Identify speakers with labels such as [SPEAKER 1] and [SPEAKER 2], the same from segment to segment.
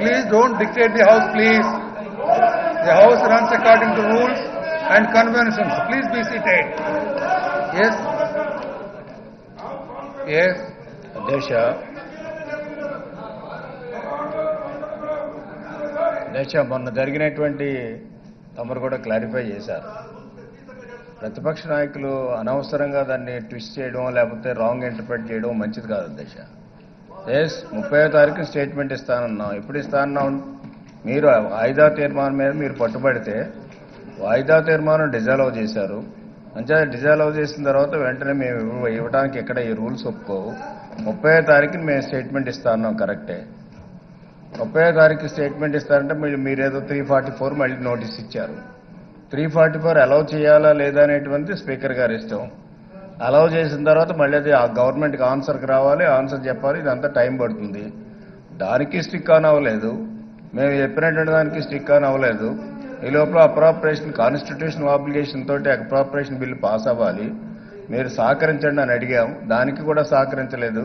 [SPEAKER 1] Please don't dictate the House, please. The House runs according to rules and conventions. Please be seated. Yes? Yes?
[SPEAKER 2] అధ్యక్ష మొన్న జరిగినటువంటి తమరు కూడా clarify చేశారు. ప్రతిపక్ష నాయకులు అనవసరంగా దాన్ని ట్విస్ట్ చేయడం లేకపోతే రాంగ్ ఇంటర్ప్రిట్ చేయడం మంచిది కాదు అధ్యక్ష. 30వ తారీఖు స్టేట్మెంట్ ఇస్తానన్నాం. ఎప్పుడు ఇస్తానన్నాం? మీరు వాయిదా తీర్మానం మీద మీరు పట్టుబడితే వాయిదా తీర్మానం డిజాల్వ్ చేశారు. అంతే డిజాల్వ్ చేసిన తర్వాత వెంటనే మేము ఇవ్వడానికి ఎక్కడ ఈ రూల్స్ ఒప్పుకోవు. 30వ తారీఖుని మేము స్టేట్మెంట్ ఇస్తాన్నాం. కరెక్టే. 30వ తారీఖు స్టేట్మెంట్ ఇస్తారంటే మీరేదో 344 మళ్ళీ నోటీస్ ఇచ్చారు. 344 అలౌ చేయాలా లేదా అనేటువంటి స్పీకర్ గారు ఇష్టం. అలౌ చేసిన తర్వాత మళ్ళీ అది ఆ గవర్నమెంట్కి ఆన్సర్కి రావాలి, ఆన్సర్ చెప్పాలి. ఇదంతా టైం పడుతుంది. దానికి స్టిక్ ఆన్ అవ్వలేదు. మేము చెప్పినటువంటి దానికి స్టిక్ ఆన్ అవ్వలేదు. ఈ లోపల అప్రాపరేషన్ కాన్స్టిట్యూషన్ ఆబ్లిగేషన్ తోటి అప్రాపరేషన్ బిల్లు పాస్ అవ్వాలి. మీరు సహకరించండి అని అడిగాం. దానికి కూడా సహకరించలేదు.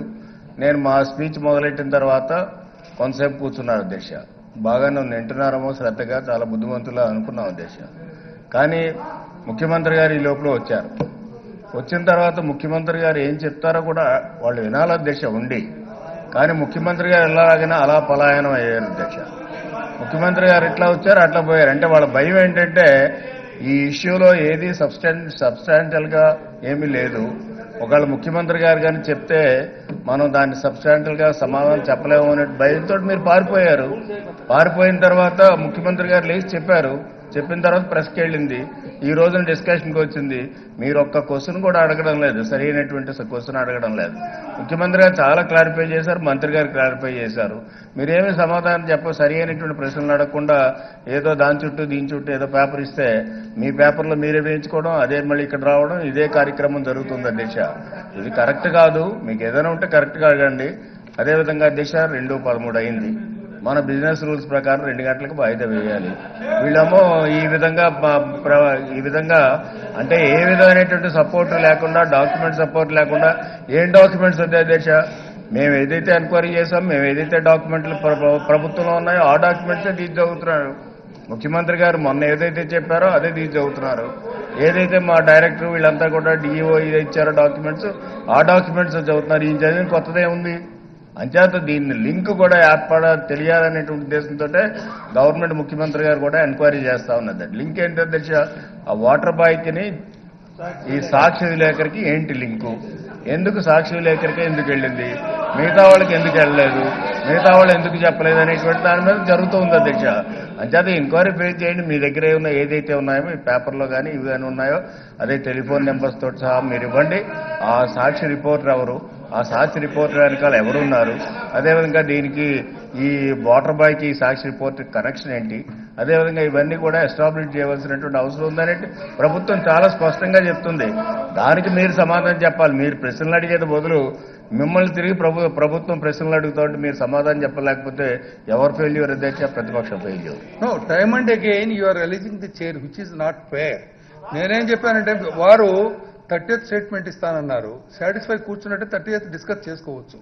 [SPEAKER 2] నేను మా స్పీచ్ మొదలెట్టిన తర్వాత కొంతసేపు కూర్చున్నారు అధ్యక్ష. బాగా నన్ను వింటున్నారేమో శ్రద్ధగా, చాలా బుద్ధిమంతులా అనుకున్నాం అధ్యక్ష. కానీ ముఖ్యమంత్రి గారు ఈ లోపల వచ్చారు. వచ్చిన తర్వాత ముఖ్యమంత్రి గారు ఏం చెప్తారో కూడా వాళ్ళు వినాలి అధ్యక్ష ఉండి. కానీ ముఖ్యమంత్రి గారు ఎలాగైనా అలా పలాయనం అయ్యారు అధ్యక్ష. ముఖ్యమంత్రి గారు ఇట్లా వచ్చారు అట్లా పోయారు. అంటే వాళ్ళ భయం ఏంటంటే ఈ ఇష్యూలో ఏది సబ్స్టాన్షియల్గా ఏమీ లేదు. ఒకవేళ ముఖ్యమంత్రి గారు కానీ చెప్తే మనం దాన్ని సబ్స్టాన్షియల్గా సమాధానం చెప్పలేము అనే భయంతో మీరు పారిపోయారు. పారిపోయిన తర్వాత ముఖ్యమంత్రి గారు లేచి చెప్పారు. చెప్పిన తర్వాత ప్రెస్కి వెళ్ళింది. ఈ రోజున డిస్కషన్కి వచ్చింది. మీరు ఒక్క క్వశ్చన్ కూడా అడగడం లేదు, సరైనటువంటి క్వశ్చన్ అడగడం లేదు. ముఖ్యమంత్రి గారు చాలా క్లారిఫై చేశారు, మంత్రి గారు క్లారిఫై చేశారు. మీరేమీ సమాధానం సరి అయినటువంటి ప్రశ్నలు అడగకుండా ఏదో దాని చుట్టూ దీని చుట్టూ ఏదో పేపర్ ఇస్తే మీ పేపర్లో మీరే వేయించుకోవడం, అదే మళ్ళీ ఇక్కడ రావడం, ఇదే కార్యక్రమం జరుగుతుంది అధ్యక్ష. ఇది కరెక్ట్ కాదు. మీకు ఏదైనా ఉంటే కరెక్ట్గా అడగండి. అదేవిధంగా అధ్యక్ష 2:13 అయింది. మన బిజినెస్ రూల్స్ ప్రకారం 2 గంటలకు వాయిదా వేయాలి. వీళ్ళేమో ఈ విధంగా అంటే ఏ విధమైనటువంటి సపోర్ట్ లేకుండా, డాక్యుమెంట్ సపోర్ట్ లేకుండా ఏం డాక్యుమెంట్స్ వద్దాయి అధ్యక్ష? మేము ఏదైతే ఎంక్వైరీ చేసాం, మేము ఏదైతే డాక్యుమెంట్లు ప్రభుత్వంలో ఉన్నాయో ఆ డాక్యుమెంట్సే తీసి చదువుతున్నారు. ముఖ్యమంత్రి గారు మొన్న ఏదైతే చెప్పారో అదే తీసి చదువుతున్నారు. ఏదైతే మా డైరెక్టర్ వీళ్ళంతా కూడా డిఈఓ ఇచ్చారో డాక్యుమెంట్స్, ఆ డాక్యుమెంట్స్ చదువుతున్నారు. ఈ చదివిన కొత్తదే ఉంది. అంచేత దీన్ని లింక్ కూడా తెలియాలనేటువంటి ఉద్దేశంతో గవర్నమెంట్ ముఖ్యమంత్రి గారు కూడా ఎంక్వైరీ చేస్తా ఉన్నది. లింక్ ఏంటో అధ్యక్ష? ఆ వాటర్ బాయ్కి ఈ సాక్షి విలేకరికి ఏంటి లింకు? ఎందుకు సాక్షి విలేకరికి ఎందుకు వెళ్ళింది, మిగతా వాళ్ళకి ఎందుకు వెళ్ళలేదు, మిగతా వాళ్ళు ఎందుకు చెప్పలేదు అనేటువంటి దాని మీద జరుగుతుంది అధ్యక్ష. అంచేత ఎంక్వైరీ ఫేస్ చేయండి. మీ దగ్గర ఏదైతే ఉన్నాయో ఈ పేపర్లో కానీ ఇవి కానీ ఉన్నాయో అదే టెలిఫోన్ నెంబర్స్ తోటి సహా మీరు ఇవ్వండి. ఆ సాక్షి రిపోర్టర్ ఎవరు, ఆ సాక్షి రిపోర్టర్ వెనకాల ఎవరున్నారు, అదేవిధంగా దీనికి ఈ వాటర్ బాయ్కి ఈ సాక్షి రిపోర్ట్ కనెక్షన్ ఏంటి, అదేవిధంగా ఇవన్నీ కూడా ఎస్టాబ్లిష్ చేయవలసినటువంటి అవసరం ఉందనేది ప్రభుత్వం చాలా స్పష్టంగా చెప్తుంది. దానికి మీరు సమాధానం చెప్పాలి. మీరు ప్రశ్నలు అడిగేది బదులు మిమ్మల్ని తిరిగి ప్రభుత్వం ప్రశ్నలు అడుగుతుంటే మీరు సమాధానం చెప్పలేకపోతే ఎవరు ఫెయిల్యూర్ అధ్యక్ష? ప్రతిపక్షం failure.
[SPEAKER 1] No, time and again you are releasing the chair which is not fair. నేనేం చెప్పానంటే వారు 30th స్టేట్మెంట్ ఇస్తానన్నారు. సాటిస్ఫై కూర్చున్నట్టే 30th డిస్కస్ చేసుకోవచ్చు.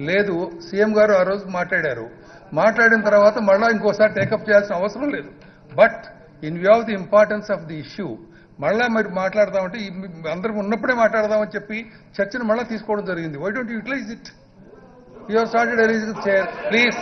[SPEAKER 1] లేదు, సీఎం గారు ఆ రోజు మాట్లాడారు. మాట్లాడిన తర్వాత మళ్ళా ఇంకోసారి టేకప్ చేయాల్సిన అవసరం లేదు. But in view of the importance of the issue మళ్ళా మీరు మాట్లాడదామంటే అందరం ఉన్నప్పుడే మాట్లాడదామని చెప్పి చర్చను మళ్ళా తీసుకోవడం జరిగింది. Why don't utilise it? You have started releasing chair. Please.